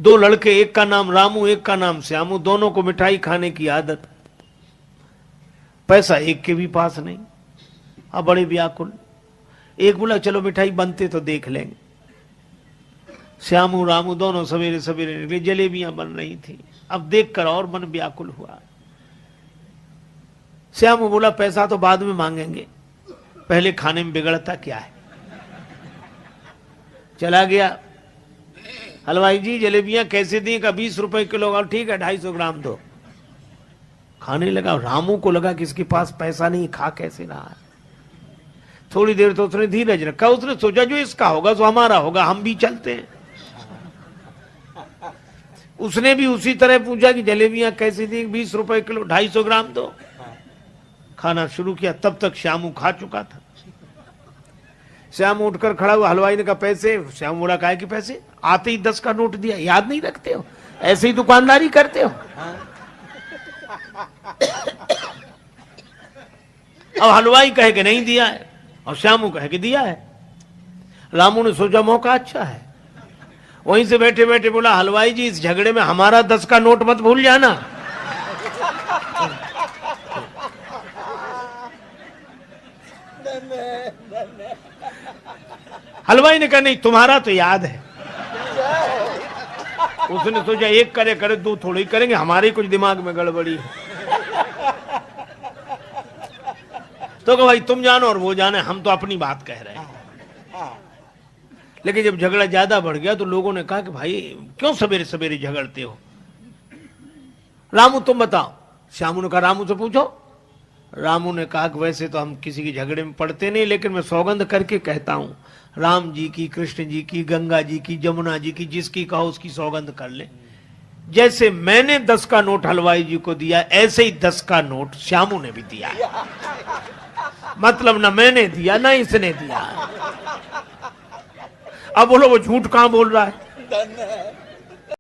दो लड़के, एक का नाम रामू एक का नाम श्यामू, दोनों को मिठाई खाने की आदत, पैसा एक के भी पास नहीं। अब बड़े व्याकुल। एक बोला चलो मिठाई बनते तो देख लेंगे। श्यामू रामू दोनों सवेरे सवेरे निकले, जलेबियां बन रही थी। अब देखकर और मन व्याकुल हुआ। श्यामू बोला पैसा तो बाद में मांगेंगे, पहले खाने में बिगड़ता क्या है। चला गया, हलवाई जी जलेबियां कैसे दी? का 20 रुपए किलो। और ठीक है 250 ग्राम दो। खाने लगा। रामू को लगा कि इसके पास पैसा नहीं, खा कैसे रहा है। थोड़ी देर तो उसने धीरज रखा। उसने सोचा जो इसका होगा तो हमारा होगा, हम भी चलते हैं। उसने भी उसी तरह पूछा कि जलेबियां कैसे दी? 20 रुपए किलो, 250 ग्राम दो। खाना शुरू किया। तब तक श्यामू खा चुका था। श्यामू उठकर खड़ा हुआ। हलवाई ने कहा पैसे? श्यामू बोला काहे कि पैसे? आते ही 10 का नोट दिया। याद नहीं रखते हो? ऐसे ही दुकानदारी करते हो? अब हलवाई कहे कि नहीं दिया है और श्यामू कहे कि दिया है। रामू ने सोचा मौका अच्छा है, वहीं से बैठे बैठे बोला हलवाई जी इस झगड़े में हमारा 10 का नोट मत भूल जाना। हलवाई ने कहा नहीं तुम्हारा तो याद है। उसने सोचा एक करे करे दो थोड़ी करेंगे, हमारे कुछ दिमाग में गड़बड़ी है। तो कहा भाई तुम जानो और वो जाने, हम तो अपनी बात कह रहे हैं। लेकिन जब झगड़ा ज्यादा बढ़ गया तो लोगों ने कहा कि भाई क्यों सवेरे सवेरे झगड़ते हो? रामू तुम बताओ। श्यामू ने कहा रामू से पूछो। रामू ने कहा कि वैसे तो हम किसी के झगड़े में पड़ते नहीं, लेकिन मैं सौगंध करके कहता हूं, राम जी की, कृष्ण जी की, गंगा जी की, जमुना जी की, जिसकी कहो उसकी सौगंध कर ले। जैसे मैंने 10 का नोट हलवाई जी को दिया, ऐसे ही 10 का नोट श्यामू ने भी दिया है। मतलब ना मैंने दिया ना इसने दिया। अब बोलो वो झूठ कहां बोल रहा है?